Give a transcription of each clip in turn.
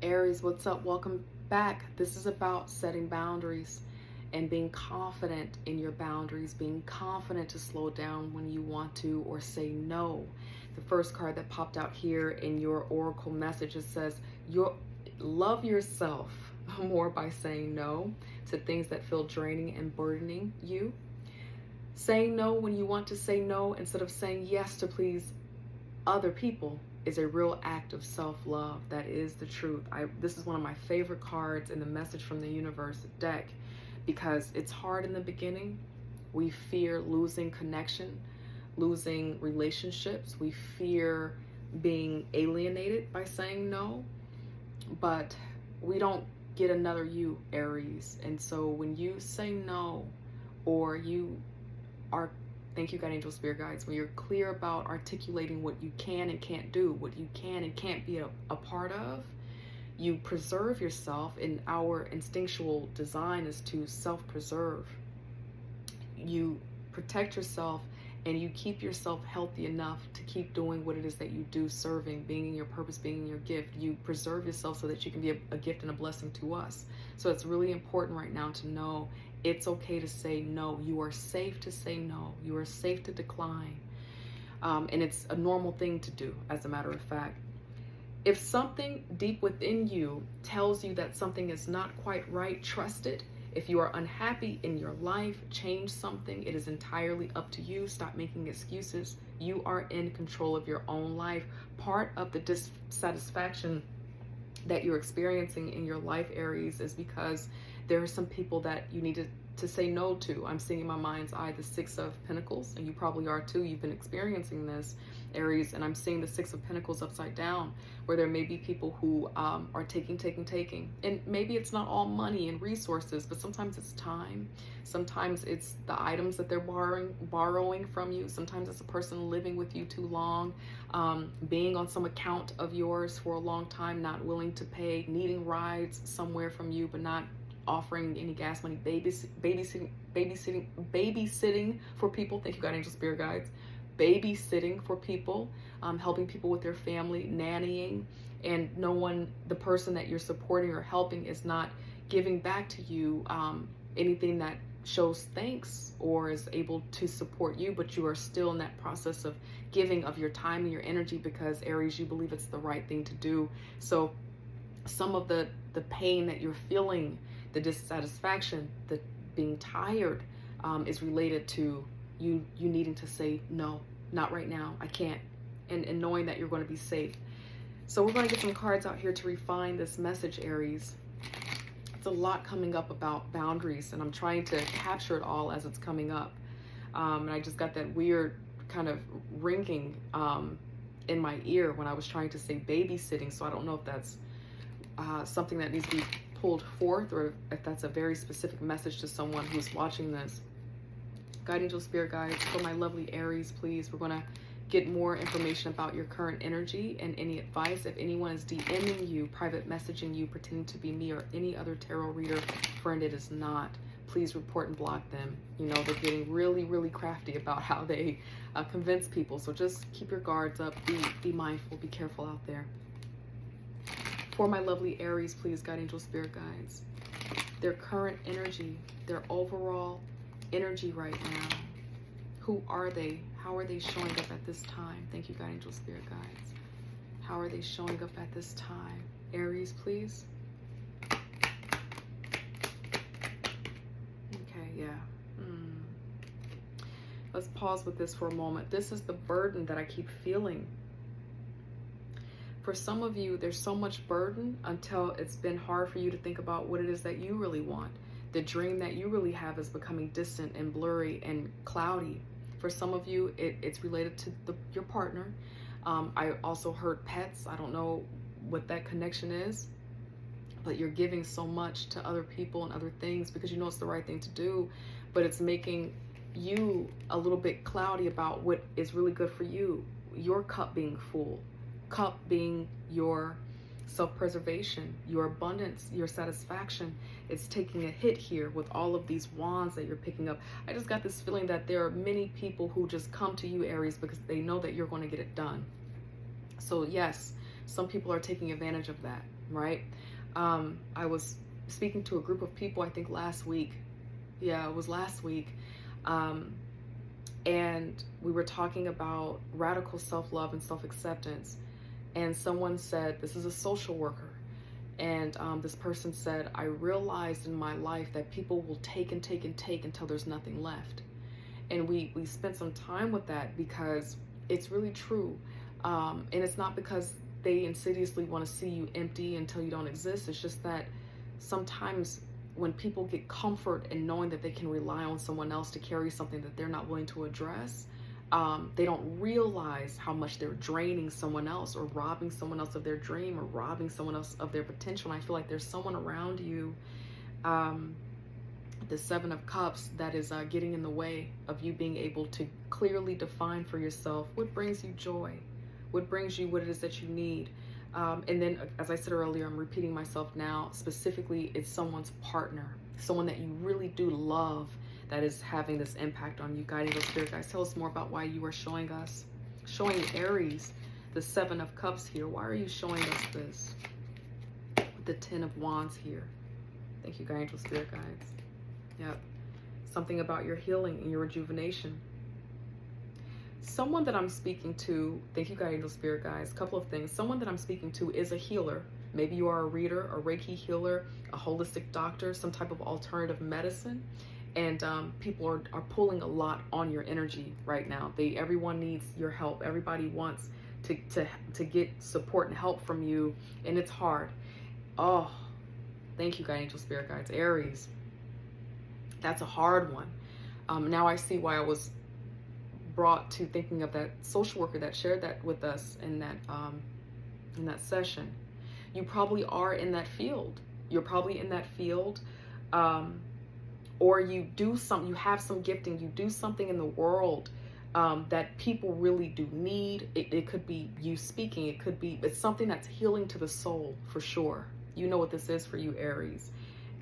Aries, what's up? Welcome back. This is about setting boundaries and being confident in your boundaries, being confident to slow down when you want to or say no. The first card that popped out here in your oracle message, it says, love yourself more by saying no to things that feel draining and burdening you. Saying no when you want to say no instead of saying yes to please other people is a real act of self-love. That is the truth. This is one of my favorite cards in the Message from the Universe deck because it's hard in the beginning. We fear losing connection, losing relationships. We fear being alienated by saying no, but we don't get another you, Aries. And so when you say no, or you are, thank you, God, angel, spirit guides, when you're clear about articulating what you can and can't do, what you can and can't be a part of, you preserve yourself. And our instinctual design is to self-preserve. You protect yourself and you keep yourself healthy enough to keep doing what it is that you do, serving, being in your purpose, being in your gift. You preserve yourself so that you can be a gift and a blessing to us. So it's really important right now to know it's okay to say no. You are safe to say no. You are safe to decline. And it's a normal thing to do, as a matter of fact. If something deep within you tells you that something is not quite right, trust it. If you are unhappy in your life, change something. It is entirely up to you. Stop making excuses. You are in control of your own life. Part of the dissatisfaction that you're experiencing in your life, Aries, is because there are some people that you need to say no to. I'm seeing in my mind's eye the Six of Pentacles, and you probably are too. You've been experiencing this, Aries, and I'm seeing the Six of Pentacles upside down, where there may be people who are taking. And maybe it's not all money and resources, but sometimes it's time. Sometimes it's the items that they're borrowing from you. Sometimes it's a person living with you too long, being on some account of yours for a long time, not willing to pay, needing rides somewhere from you, but not offering any gas money, babysitting for people. Thank you, God, angel, spirit guides. Babysitting for people, helping people with their family, nannying, and the person that you're supporting or helping is not giving back to you anything that shows thanks or is able to support you, but you are still in that process of giving of your time and your energy because, Aries, you believe it's the right thing to do. So some of the pain that you're feeling, the dissatisfaction, the being tired, is related to you needing to say no, not right now, I can't, and knowing that you're going to be safe. So we're going to get some cards out here to refine this message, Aries. It's a lot coming up about boundaries, and I'm trying to capture it all as it's coming up. And I just got that weird kind of ringing in my ear when I was trying to say babysitting, so I don't know if that's something that needs to be pulled forth, or if that's a very specific message to someone who's watching this. God, angel, spirit guides, for my lovely Aries, please. We're going to get more information about your current energy and any advice. If anyone is DMing you, private messaging you, pretending to be me or any other tarot reader, friend, it is not. Please report and block them. You know, they're getting really, really crafty about how they convince people. So just keep your guards up. Be mindful. Be careful out there. For my lovely Aries, please, God, angel, spirit guides, their current energy, their overall energy right now. Who are they? How are they showing up at this time? Thank you, God, angel, spirit guides. How are they showing up at this time? Aries, please. Okay, yeah. Let's pause with this for a moment. This is the burden that I keep feeling. For some of you, there's so much burden until it's been hard for you to think about what it is that you really want. The dream that you really have is becoming distant and blurry and cloudy. For some of you, it's related to your partner. I also heard pets. I don't know what that connection is, but you're giving so much to other people and other things because you know it's the right thing to do, but it's making you a little bit cloudy about what is really good for you. Your cup being full. Cup being your self-preservation, your abundance, your satisfaction. It's taking a hit here with all of these wands that you're picking up. I just got this feeling that there are many people who just come to you, Aries, because they know that you're going to get it done. So yes, some people are taking advantage of that. right? I was speaking to a group of people, I think last week. Yeah, it was last week. And we were talking about radical self-love and self-acceptance. And someone said, this is a social worker. And this person said, I realized in my life that people will take and take and take until there's nothing left. And we spent some time with that because it's really true. And it's not because they insidiously want to see you empty until you don't exist. It's just that sometimes when people get comfort in knowing that they can rely on someone else to carry something that they're not willing to address, they don't realize how much they're draining someone else or robbing someone else of their dream or robbing someone else of their potential. And I feel like there's someone around you, the Seven of Cups, that is getting in the way of you being able to clearly define for yourself what brings you joy, what brings you what it is that you need. And then, as I said earlier, I'm repeating myself now, specifically, it's someone's partner, someone that you really do love, that is having this impact on you. Guiding those spirit guides, tell us more about why you are showing Aries, the Seven of Cups here. Why are you showing us this? With the Ten of Wands here. Thank you, guiding those spirit guides. Yep. Something about your healing and your rejuvenation. Someone that I'm speaking to, thank you, guiding those spirit guides. A couple of things. Someone that I'm speaking to is a healer. Maybe you are a reader, a Reiki healer, a holistic doctor, some type of alternative medicine. And people are pulling a lot on your energy right now. Everyone needs your help. Everybody wants to get support and help from you, and it's hard. Oh, thank you, guiding angel spirit guides. Aries, that's a hard one. Now I see why I was brought to thinking of that social worker that shared that with us in that session. You probably are in that field. You're probably in that field. Or you do something, you have some gifting, you do something in the world that people really do need. It could be you speaking, it's something that's healing to the soul for sure. You know what this is for you, Aries.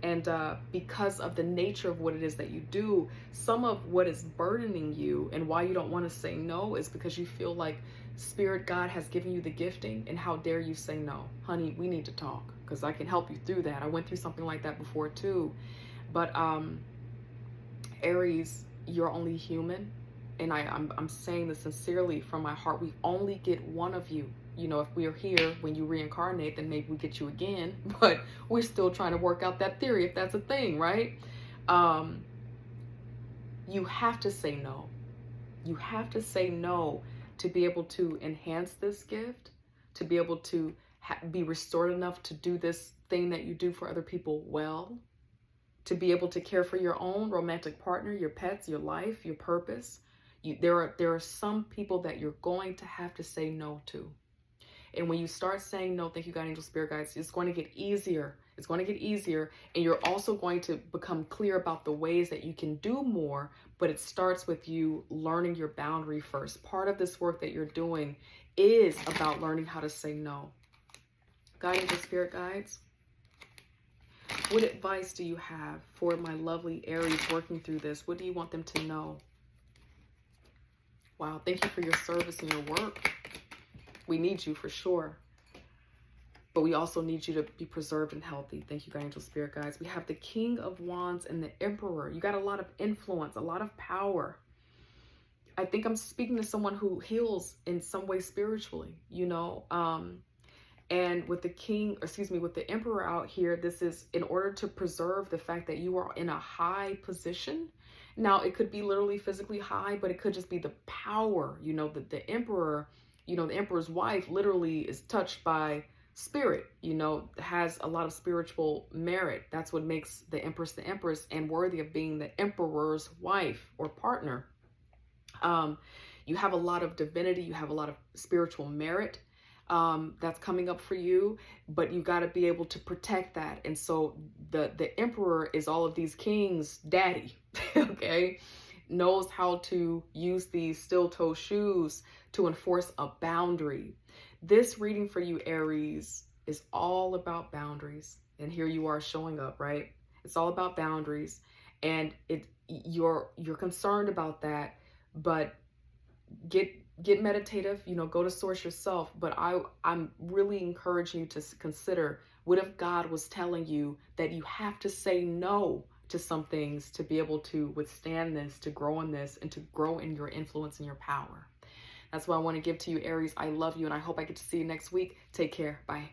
And because of the nature of what it is that you do, some of what is burdening you and why you don't want to say no is because you feel like Spirit God has given you the gifting, and how dare you say no? Honey, we need to talk because I can help you through that. I went through something like that before too. But Aries, you're only human, and I'm saying this sincerely from my heart. We only get one of you. You know, if we are here when you reincarnate, then maybe we get you again, but we're still trying to work out that theory, if that's a thing, right? You have to say no. You have to say no to be able to enhance this gift, to be able to be restored enough to do this thing that you do for other people well, to be able to care for your own romantic partner, your pets, your life, your purpose. There are some people that you're going to have to say no to. And when you start saying no, thank you, God, angel, spirit guides, it's going to get easier. It's going to get easier. And you're also going to become clear about the ways that you can do more. But it starts with you learning your boundary first. Part of this work that you're doing is about learning how to say no. God, angel, spirit guides, what advice do you have for my lovely Aries working through this? What do you want them to know? Wow, thank you for your service and your work. We need you for sure. But we also need you to be preserved and healthy. Thank you, God, angel, spirit guides. We have the King of Wands and the Emperor. You got a lot of influence, a lot of power. I think I'm speaking to someone who heals in some way spiritually, you know. And with the with the Emperor out here, this is in order to preserve the fact that you are in a high position. Now, it could be literally physically high, but it could just be the power, you know, the Emperor. You know, the Emperor's wife literally is touched by spirit, you know, has a lot of spiritual merit. That's what makes the Empress and worthy of being the Emperor's wife or partner. You have a lot of divinity. You have a lot of spiritual merit that's coming up for you, but you got to be able to protect that. And so the Emperor is all of these kings' daddy, okay? Knows how to use these steel-toe shoes to enforce a boundary. This reading for you, Aries, is all about boundaries. And here you are showing up, right? It's all about boundaries. And you're concerned about that, but get meditative, you know, go to source yourself. But I'm really encouraging you to consider What if God was telling you that you have to say no to some things to be able to withstand this, to grow in this, and to grow in your influence and your power? That's what I want to give to you, Aries. I love you, and I hope I get to see you next week. Take care. Bye.